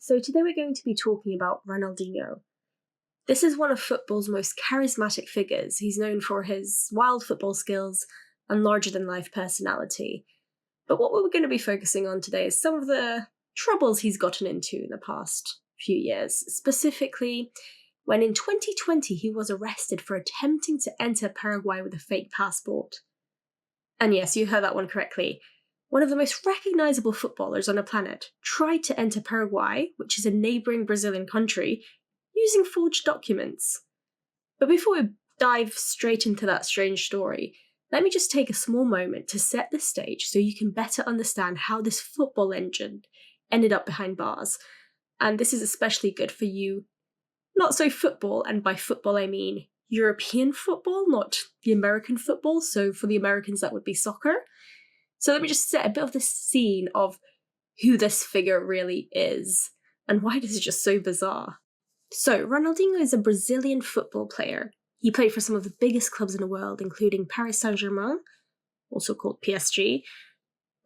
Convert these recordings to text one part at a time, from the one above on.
So today we're going to be talking about Ronaldinho. This is one of football's most charismatic figures. He's known for his wild football skills and larger-than-life personality. But what we're going to be focusing on today is some of the troubles he's gotten into in the past few years, specifically when in 2020 he was arrested for attempting to enter Paraguay with a fake passport. And yes, you heard that one correctly. One of the most recognizable footballers on the planet tried to enter Paraguay, which is a neighboring Brazilian country, using forged documents. But before we dive straight into that strange story, let me just take a small moment to set the stage so you can better understand how this football legend ended up behind bars. And this is especially good for you, not so football, and by football I mean European football, not the American football. So for the Americans that would be soccer. So let me just set a bit of the scene of who this figure really is and why this is just so bizarre. So Ronaldinho is a Brazilian football player. He played for some of the biggest clubs in the world, including Paris Saint-Germain, also called PSG,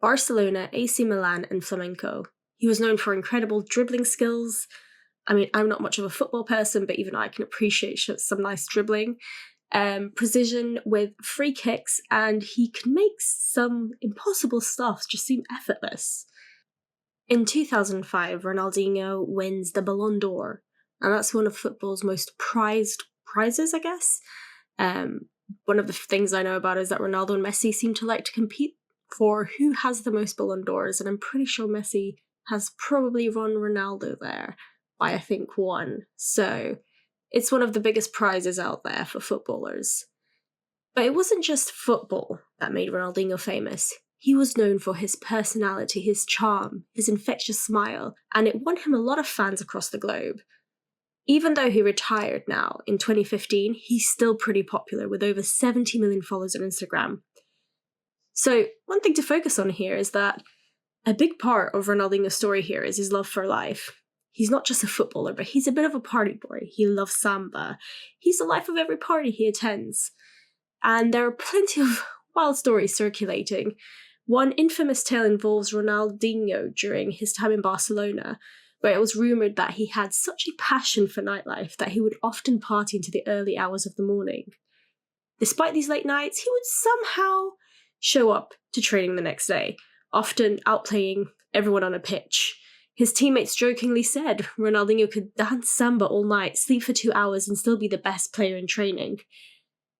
Barcelona, AC Milan, and Flamengo. He was known for incredible dribbling skills. I mean, I'm not much of a football person, but even I can appreciate some nice dribbling. Precision with free kicks, and he can make some impossible stuff just seem effortless. In 2005, Ronaldinho wins the Ballon d'Or, and that's one of football's most prized prizes, I guess. One of the things I know about is that Ronaldo and Messi seem to like to compete for who has the most Ballon d'Ors, and I'm pretty sure Messi has probably run Ronaldo there by, I think, one. So it's one of the biggest prizes out there for footballers. But it wasn't just football that made Ronaldinho famous. He was known for his personality, his charm, his infectious smile, and it won him a lot of fans across the globe. Even though he retired now in 2015, he's still pretty popular with over 70 million followers on Instagram. So one thing to focus on here is that a big part of Ronaldinho's story here is his love for life. He's not just a footballer, but he's a bit of a party boy. He loves samba. He's the life of every party he attends. And there are plenty of wild stories circulating. One infamous tale involves Ronaldinho during his time in Barcelona, where it was rumoured that he had such a passion for nightlife that he would often party into the early hours of the morning. Despite these late nights, he would somehow show up to training the next day, often outplaying everyone on a pitch. His teammates jokingly said Ronaldinho could dance samba all night, sleep for 2 hours, and still be the best player in training.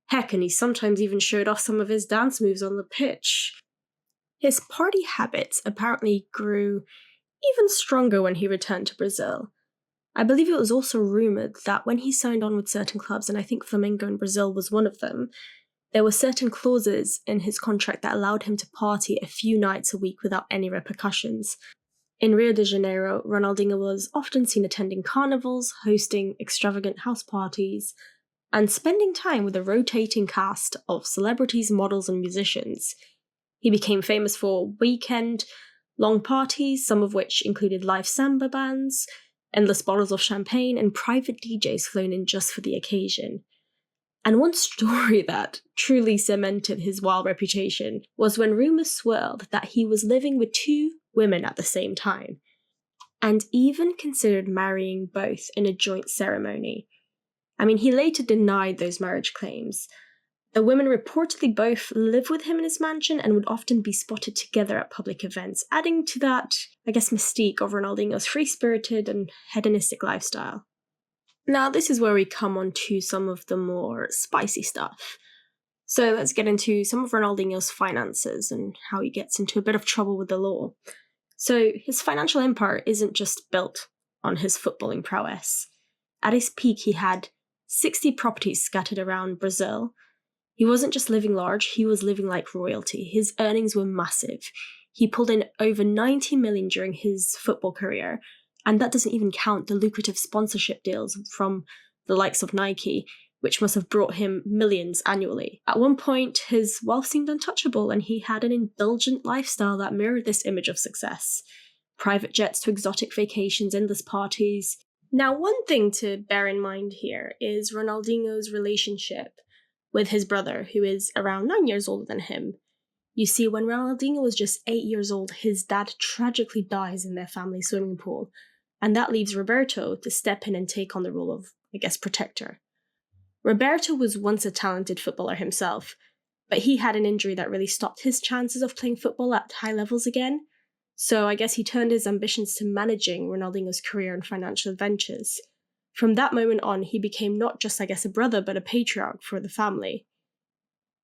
Heck, and he sometimes even showed off some of his dance moves on the pitch. His party habits apparently grew even stronger when he returned to Brazil. I believe it was also rumoured that when he signed on with certain clubs, and I think Flamengo in Brazil was one of them, there were certain clauses in his contract that allowed him to party a few nights a week without any repercussions. In Rio de Janeiro, Ronaldinho was often seen attending carnivals, hosting extravagant house parties, and spending time with a rotating cast of celebrities, models, and musicians. He became famous for weekend long parties, some of which included live samba bands, endless bottles of champagne, and private DJs flown in just for the occasion. And one story that truly cemented his wild reputation was when rumours swirled that he was living with 2 women at the same time, and even considered marrying both in a joint ceremony. I mean, he later denied those marriage claims. The women reportedly both lived with him in his mansion and would often be spotted together at public events, adding to that, I guess, mystique of Ronaldinho's free-spirited and hedonistic lifestyle. Now, this is where we come on to some of the more spicy stuff. So let's get into some of Ronaldinho's finances and how he gets into a bit of trouble with the law. So his financial empire isn't just built on his footballing prowess. At his peak, he had 60 properties scattered around Brazil. He wasn't just living large, he was living like royalty. His earnings were massive. He pulled in over 90 million during his football career, and that doesn't even count the lucrative sponsorship deals from the likes of Nike, which must have brought him millions annually. At one point, his wealth seemed untouchable, and he had an indulgent lifestyle that mirrored this image of success. Private jets to exotic vacations, endless parties. Now, one thing to bear in mind here is Ronaldinho's relationship with his brother, who is around 9 years older than him. You see, when Ronaldinho was just 8 years old, his dad tragically dies in their family swimming pool, and that leaves Roberto to step in and take on the role of, protector. Roberto was once a talented footballer himself, but he had an injury that really stopped his chances of playing football at high levels again. So I guess he turned his ambitions to managing Ronaldinho's career and financial adventures. From that moment on, he became not just, a brother, but a patriarch for the family.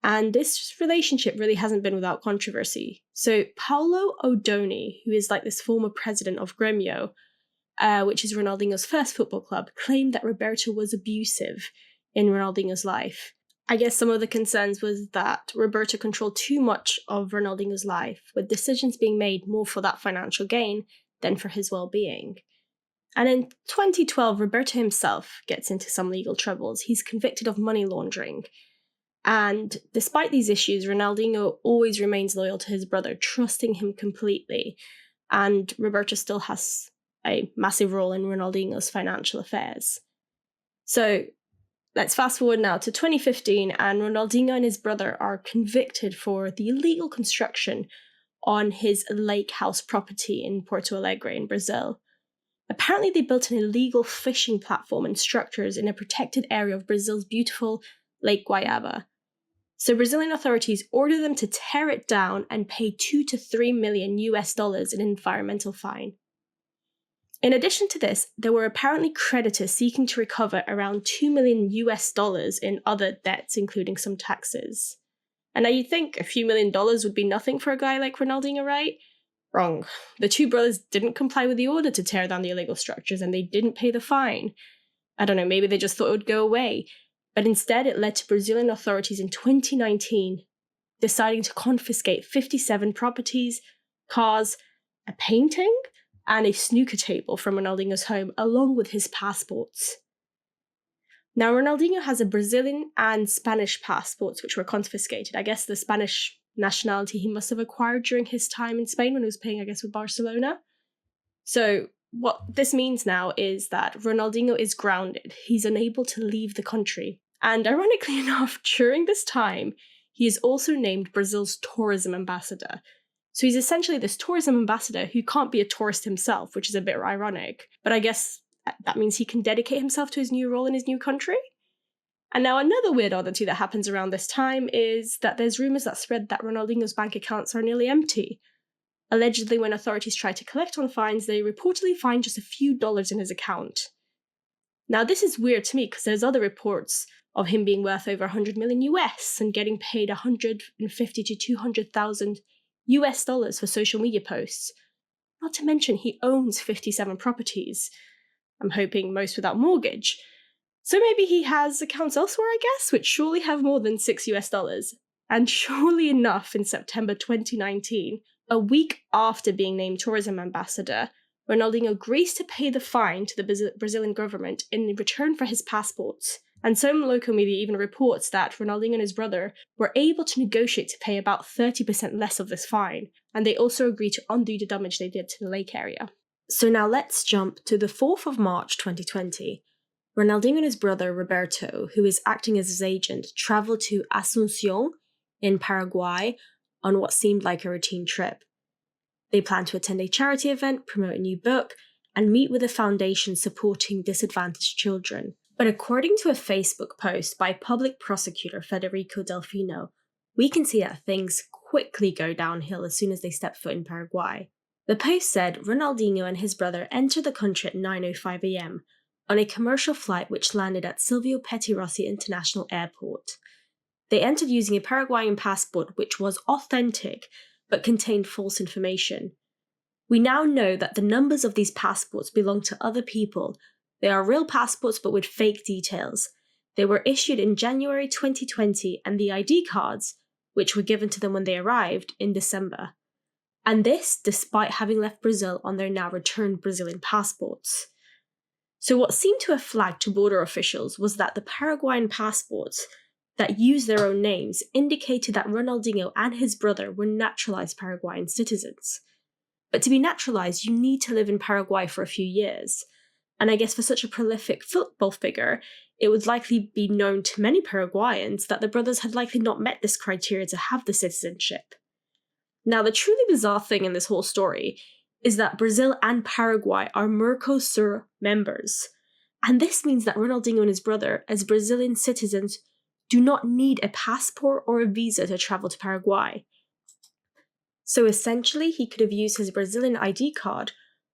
And this relationship really hasn't been without controversy. So Paulo Odoni, who is this former president of Grêmio, which is Ronaldinho's first football club, claimed that Roberto was abusive in Ronaldinho's life. I guess some of the concerns was that Roberto controlled too much of Ronaldinho's life, with decisions being made more for that financial gain than for his well-being. And in 2012, Roberto himself gets into some legal troubles. He's convicted of money laundering. And despite these issues, Ronaldinho always remains loyal to his brother, trusting him completely. And Roberto still has a massive role in Ronaldinho's financial affairs. So let's fast forward now to 2015, and Ronaldinho and his brother are convicted for the illegal construction on his lake house property in Porto Alegre in Brazil. Apparently, they built an illegal fishing platform and structures in a protected area of Brazil's beautiful Lake Guaiaba. So Brazilian authorities ordered them to tear it down and pay $2 to $3 million in environmental fine. In addition to this, there were apparently creditors seeking to recover around $2 million in other debts, including some taxes. And now you'd think a few $1 million would be nothing for a guy like Ronaldinho, right? Wrong. The two brothers didn't comply with the order to tear down the illegal structures, and they didn't pay the fine. I don't know, maybe they just thought it would go away. But instead, it led to Brazilian authorities in 2019 deciding to confiscate 57 properties, cars, a painting, and a snooker table from Ronaldinho's home, along with his passports. Now, Ronaldinho has a Brazilian and Spanish passports, which were confiscated. I guess the Spanish nationality he must have acquired during his time in Spain when he was playing, with Barcelona. So what this means now is that Ronaldinho is grounded. He's unable to leave the country. And ironically enough, during this time, he is also named Brazil's tourism ambassador. So he's essentially this tourism ambassador who can't be a tourist himself, which is a bit ironic. But I guess that means he can dedicate himself to his new role in his new country. And now another weird oddity that happens around this time is that there's rumors that spread that Ronaldinho's bank accounts are nearly empty. Allegedly, when authorities try to collect on fines, they reportedly find just a few dollars in his account. Now, this is weird to me because there's other reports of him being worth over $100 million and getting paid $150,000 to $200,000 for social media posts. Not to mention, he owns 57 properties. I'm hoping most without mortgage. So maybe he has accounts elsewhere, I guess, which surely have more than $6. And surely enough, in September 2019, a week after being named tourism ambassador, Ronaldinho agrees to pay the fine to the Brazilian government in return for his passports. And some local media even reports that Ronaldinho and his brother were able to negotiate to pay about 30% less of this fine, and they also agreed to undo the damage they did to the lake area. So now let's jump to the 4th of March 2020. Ronaldinho and his brother Roberto, who is acting as his agent, traveled to Asunción in Paraguay on what seemed like a routine trip. They planned to attend a charity event, promote a new book, and meet with a foundation supporting disadvantaged children. But according to a Facebook post by public prosecutor Federico Delfino, we can see that things quickly go downhill as soon as they step foot in Paraguay. The post said Ronaldinho and his brother entered the country at 9:05 a.m. on a commercial flight which landed at Silvio Pettirossi International Airport. They entered using a Paraguayan passport which was authentic but contained false information. We now know that the numbers of these passports belong to other people. They are real passports but with fake details. They were issued in January 2020 and the ID cards, which were given to them when they arrived, in December. And this despite having left Brazil on their now returned Brazilian passports. So what seemed to have flagged to border officials was that the Paraguayan passports that used their own names indicated that Ronaldinho and his brother were naturalized Paraguayan citizens. But to be naturalized, you need to live in Paraguay for a few years. And I guess for such a prolific football figure, it would likely be known to many Paraguayans that the brothers had likely not met this criteria to have the citizenship. Now, the truly bizarre thing in this whole story is that Brazil and Paraguay are Mercosur members. And this means that Ronaldinho and his brother, as Brazilian citizens, do not need a passport or a visa to travel to Paraguay. So essentially, he could have used his Brazilian ID card,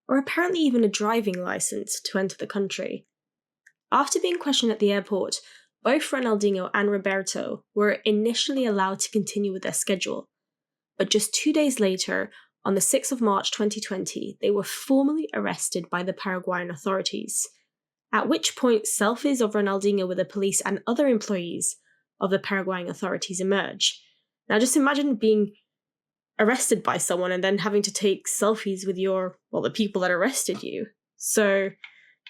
or apparently even a driving license, to enter the country. After being questioned at the airport, both Ronaldinho and Roberto were initially allowed to continue with their schedule. But just 2 days later, on the 6th of March 2020, they were formally arrested by the Paraguayan authorities, at which point selfies of Ronaldinho with the police and other employees of the Paraguayan authorities emerge. Now just imagine being arrested by someone and then having to take selfies with the people that arrested you. So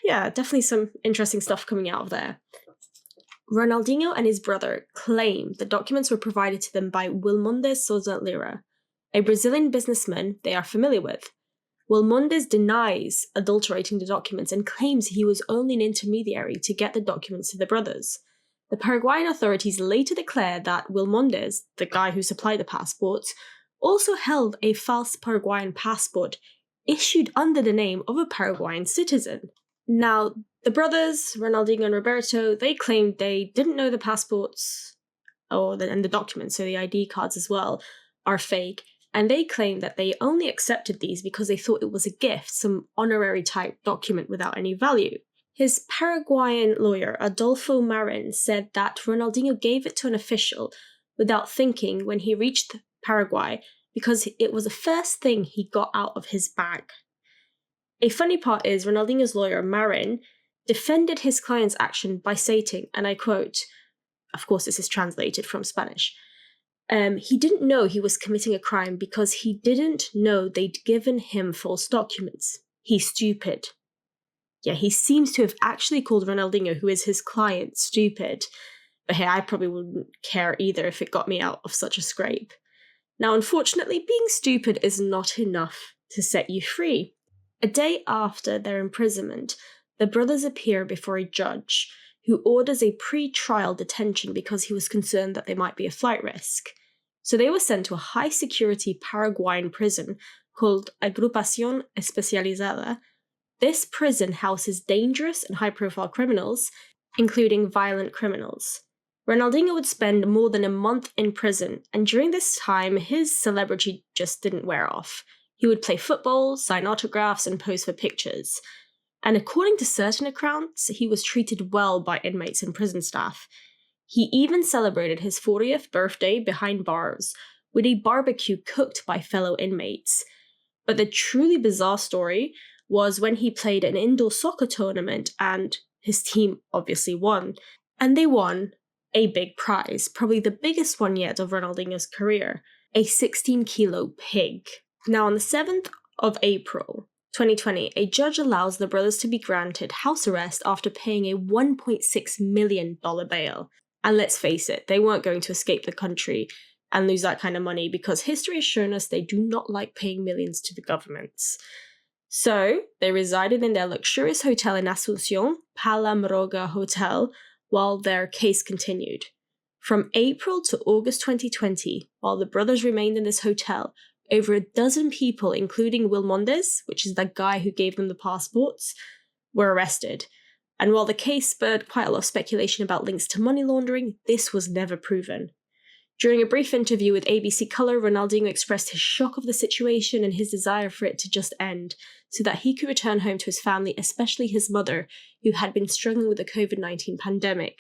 yeah, definitely some interesting stuff coming out of there. Ronaldinho and his brother claim the documents were provided to them by Wilmondes Souza Lira, a Brazilian businessman they are familiar with. Wilmondes denies adulterating the documents and claims he was only an intermediary to get the documents to the brothers. The Paraguayan authorities later declared that Wilmondes, the guy who supplied the passports, also held a false Paraguayan passport issued under the name of a Paraguayan citizen. Now, the brothers, Ronaldinho and Roberto, they claimed they didn't know the passports and the documents, so the ID cards as well, are fake, and they claimed that they only accepted these because they thought it was a gift, some honorary type document without any value. His Paraguayan lawyer, Adolfo Marin, said that Ronaldinho gave it to an official without thinking when he reached Paraguay because it was the first thing he got out of his bag. A funny part is Ronaldinho's lawyer, Marin, defended his client's action by stating, and I quote, of course this is translated from Spanish, he didn't know he was committing a crime because he didn't know they'd given him false documents. He's stupid. Yeah, he seems to have actually called Ronaldinho, who is his client, stupid. But hey, I probably wouldn't care either if it got me out of such a scrape. Now, unfortunately, being stupid is not enough to set you free. A day after their imprisonment, the brothers appear before a judge who orders a pre-trial detention because he was concerned that they might be a flight risk. So they were sent to a high-security Paraguayan prison called Agrupación Especializada. This prison houses dangerous and high-profile criminals, including violent criminals. Ronaldinho would spend more than a month in prison, and during this time, his celebrity just didn't wear off. He would play football, sign autographs, and pose for pictures. And according to certain accounts, he was treated well by inmates and prison staff. He even celebrated his 40th birthday behind bars with a barbecue cooked by fellow inmates. But the truly bizarre story was when he played an indoor soccer tournament and his team obviously won. And they won a big prize, probably the biggest one yet of Ronaldinho's career, a 16-kilo pig. Now, on the 7th of April 2020, a judge allows the brothers to be granted house arrest after paying a $1.6 million bail. And let's face it, they weren't going to escape the country and lose that kind of money because history has shown us they do not like paying millions to the governments. So, they resided in their luxurious hotel in Asunción, Palamroga Hotel, while their case continued. From April to August 2020, while the brothers remained in this hotel, over a dozen people, including Wilmondes, which is the guy who gave them the passports, were arrested. And while the case spurred quite a lot of speculation about links to money laundering, this was never proven. During a brief interview with ABC Color, Ronaldinho expressed his shock of the situation and his desire for it to just end, so that he could return home to his family, especially his mother, who had been struggling with the COVID-19 pandemic.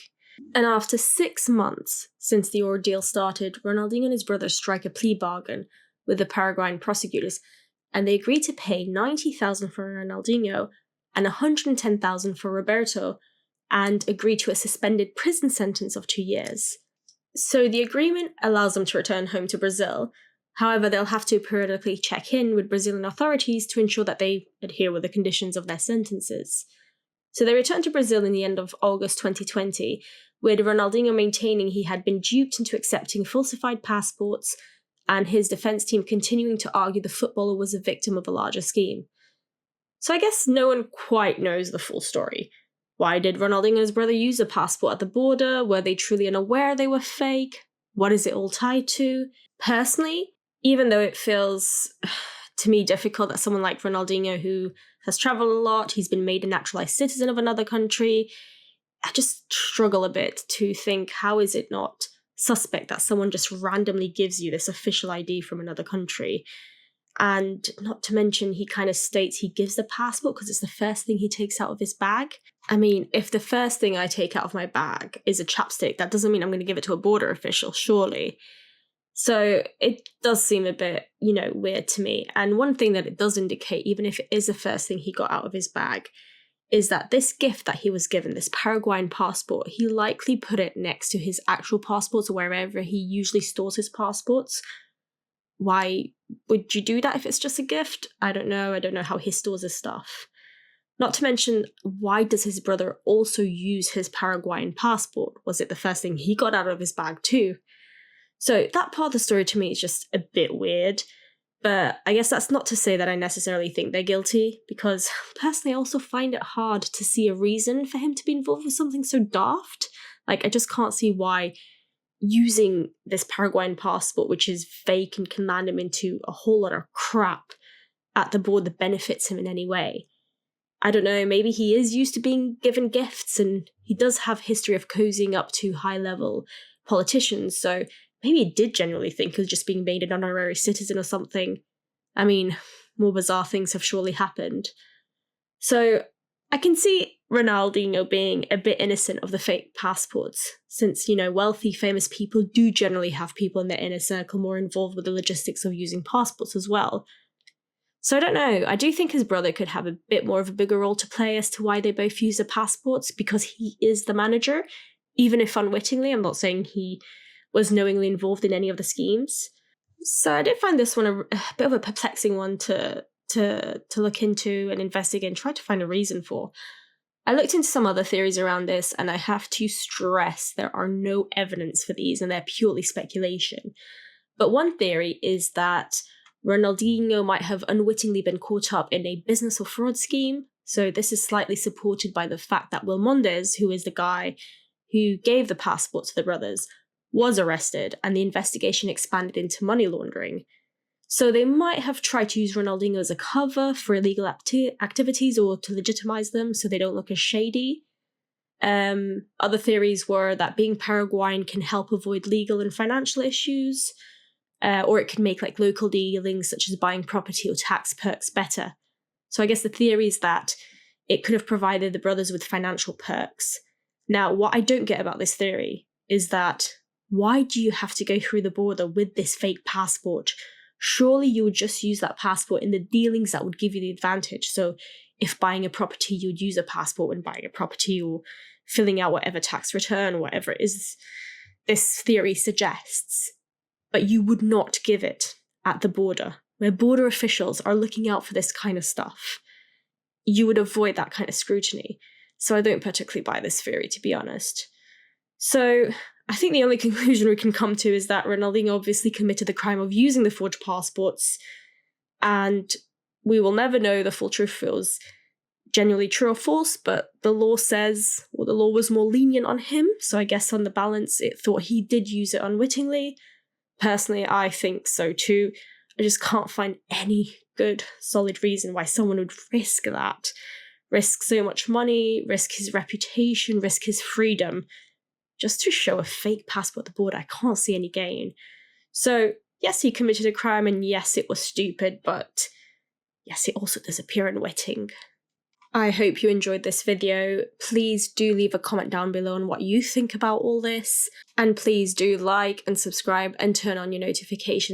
And after 6 months since the ordeal started, Ronaldinho and his brother strike a plea bargain with the Paraguayan prosecutors, and they agreed to pay $90,000 for Ronaldinho and $110,000 for Roberto, and agreed to a suspended prison sentence of 2 years. So the agreement allows them to return home to Brazil. However, they'll have to periodically check in with Brazilian authorities to ensure that they adhere with the conditions of their sentences. So they returned to Brazil in the end of August 2020, with Ronaldinho maintaining he had been duped into accepting falsified passports, and his defense team continuing to argue the footballer was a victim of a larger scheme. So I guess no one quite knows the full story. Why did Ronaldinho and his brother use a passport at the border? Were they truly unaware they were fake? What is it all tied to? Personally, even though it feels to me difficult that someone like Ronaldinho, who has traveled a lot, he's been made a naturalized citizen of another country. I just struggle a bit to think, how is it not suspect that someone just randomly gives you this official ID from another country? And not to mention, he kind of states he gives the passport because it's the first thing he takes out of his bag. I mean, if the first thing I take out of my bag is a chapstick, that doesn't mean I'm going to give it to a border official, surely. So it does seem a bit, weird to me. And one thing that it does indicate, even if it is the first thing he got out of his bag, is that this gift that he was given, this Paraguayan passport, he likely put it next to his actual passports or wherever he usually stores his passports. Why would you do that if it's just a gift? I don't know. I don't know how he stores his stuff. Not to mention, why does his brother also use his Paraguayan passport? Was it the first thing he got out of his bag too? So that part of the story to me is just a bit weird. But I guess that's not to say that I necessarily think they're guilty, because personally I also find it hard to see a reason for him to be involved with something so daft. Like, I just can't see why using this Paraguayan passport, which is fake and can land him into a whole lot of crap at the border, benefits him in any way. I don't know, maybe he is used to being given gifts and he does have history of cozying up to high-level politicians, so maybe he did genuinely think he was just being made an honorary citizen or something. I mean, more bizarre things have surely happened. So I can see Ronaldinho being a bit innocent of the fake passports, since, wealthy, famous people do generally have people in their inner circle more involved with the logistics of using passports as well. So I don't know, I do think his brother could have a bit more of a bigger role to play as to why they both use the passports, because he is the manager, even if unwittingly. I'm not saying he was knowingly involved in any of the schemes. So I did find this one a bit of a perplexing one to look into and investigate and try to find a reason for. I looked into some other theories around this, and I have to stress there are no evidence for these and they're purely speculation. But one theory is that Ronaldinho might have unwittingly been caught up in a business or fraud scheme. So this is slightly supported by the fact that Wilmondes, who is the guy who gave the passport to the brothers, was arrested, and the investigation expanded into money laundering. So they might have tried to use Ronaldinho as a cover for illegal activities or to legitimize them so they don't look as shady. Other theories were that being Paraguayan can help avoid legal and financial issues, or it can make local dealings such as buying property or tax perks better. So I guess the theory is that it could have provided the brothers with financial perks. Now, what I don't get about this theory is that why do you have to go through the border with this fake passport? Surely you would just use that passport in the dealings that would give you the advantage. So if buying a property, you would use a passport when buying a property, or filling out whatever tax return or whatever it is this theory suggests. But you would not give it at the border, where border officials are looking out for this kind of stuff. You would avoid that kind of scrutiny. So I don't particularly buy this theory, to be honest. So I think the only conclusion we can come to is that Ronaldinho obviously committed the crime of using the forged passports, and we will never know the full truth if it was genuinely true or false, but the law says, or the law was more lenient on him, so I guess on the balance it thought he did use it unwittingly. Personally, I think so too. I just can't find any good, solid reason why someone would risk that. Risk so much money, risk his reputation, risk his freedom, just to show a fake passport at the border. I can't see any gain. So, yes, he committed a crime, and yes, it was stupid, but yes, it also does appear unwitting. I hope you enjoyed this video. Please do leave a comment down below on what you think about all this. And please do like and subscribe and turn on your notifications